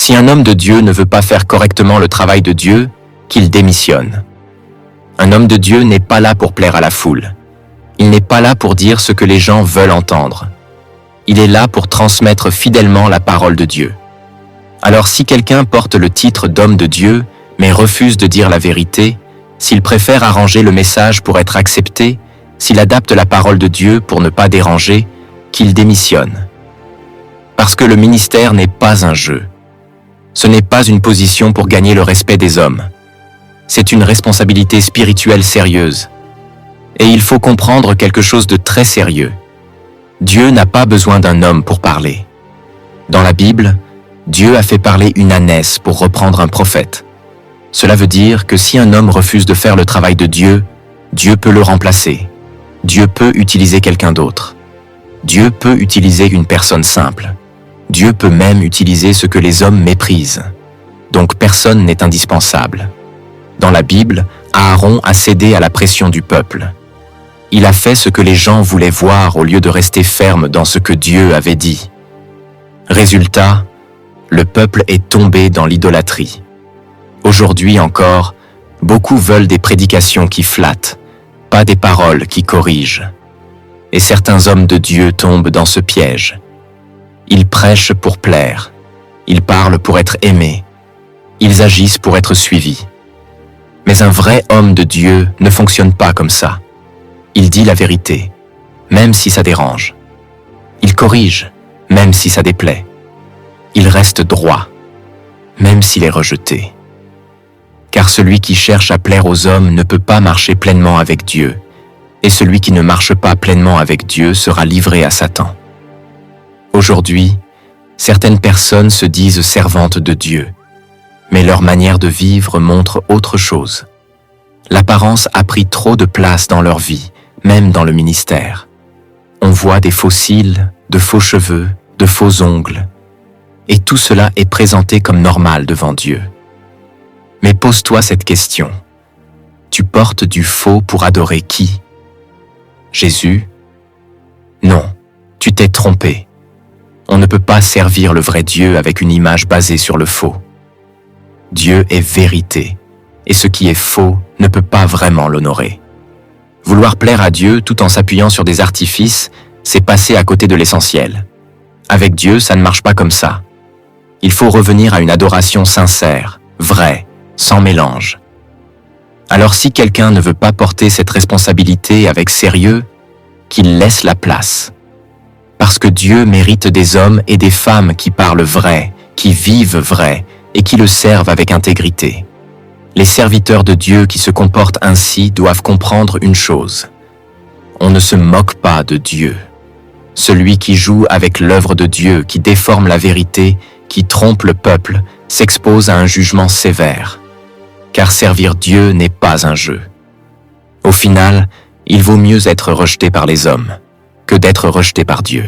Si un homme de Dieu ne veut pas faire correctement le travail de Dieu, qu'il démissionne. Un homme de Dieu n'est pas là pour plaire à la foule. Il n'est pas là pour dire ce que les gens veulent entendre. Il est là pour transmettre fidèlement la parole de Dieu. Alors si quelqu'un porte le titre d'homme de Dieu, mais refuse de dire la vérité, s'il préfère arranger le message pour être accepté, s'il adapte la parole de Dieu pour ne pas déranger, qu'il démissionne. Parce que le ministère n'est pas un jeu. Ce n'est pas une position pour gagner le respect des hommes. C'est une responsabilité spirituelle sérieuse. Et il faut comprendre quelque chose de très sérieux. Dieu n'a pas besoin d'un homme pour parler. Dans la Bible, Dieu a fait parler une ânesse pour reprendre un prophète. Cela veut dire que si un homme refuse de faire le travail de Dieu, Dieu peut le remplacer. Dieu peut utiliser quelqu'un d'autre. Dieu peut utiliser une personne simple. Dieu peut même utiliser ce que les hommes méprisent. Donc personne n'est indispensable. Dans la Bible, Aaron a cédé à la pression du peuple. Il a fait ce que les gens voulaient voir au lieu de rester ferme dans ce que Dieu avait dit. Résultat, le peuple est tombé dans l'idolâtrie. Aujourd'hui encore, beaucoup veulent des prédications qui flattent, pas des paroles qui corrigent. Et certains hommes de Dieu tombent dans ce piège. Ils prêchent pour plaire, ils parlent pour être aimés, ils agissent pour être suivis. Mais un vrai homme de Dieu ne fonctionne pas comme ça. Il dit la vérité, même si ça dérange. Il corrige, même si ça déplaît. Il reste droit, même s'il est rejeté. Car celui qui cherche à plaire aux hommes ne peut pas marcher pleinement avec Dieu, et celui qui ne marche pas pleinement avec Dieu sera livré à Satan. Aujourd'hui, certaines personnes se disent servantes de Dieu, mais leur manière de vivre montre autre chose. L'apparence a pris trop de place dans leur vie, même dans le ministère. On voit des faux cils, de faux cheveux, de faux ongles, et tout cela est présenté comme normal devant Dieu. Mais pose-toi cette question. Tu portes du faux pour adorer qui? Jésus? Non, tu t'es trompé. On ne peut pas servir le vrai Dieu avec une image basée sur le faux. Dieu est vérité, et ce qui est faux ne peut pas vraiment l'honorer. Vouloir plaire à Dieu tout en s'appuyant sur des artifices, c'est passer à côté de l'essentiel. Avec Dieu, ça ne marche pas comme ça. Il faut revenir à une adoration sincère, vraie, sans mélange. Alors si quelqu'un ne veut pas porter cette responsabilité avec sérieux, qu'il laisse la place. Parce que Dieu mérite des hommes et des femmes qui parlent vrai, qui vivent vrai et qui le servent avec intégrité. Les serviteurs de Dieu qui se comportent ainsi doivent comprendre une chose. On ne se moque pas de Dieu. Celui qui joue avec l'œuvre de Dieu, qui déforme la vérité, qui trompe le peuple, s'expose à un jugement sévère. Car servir Dieu n'est pas un jeu. Au final, il vaut mieux être rejeté par les hommes que d'être rejeté par Dieu.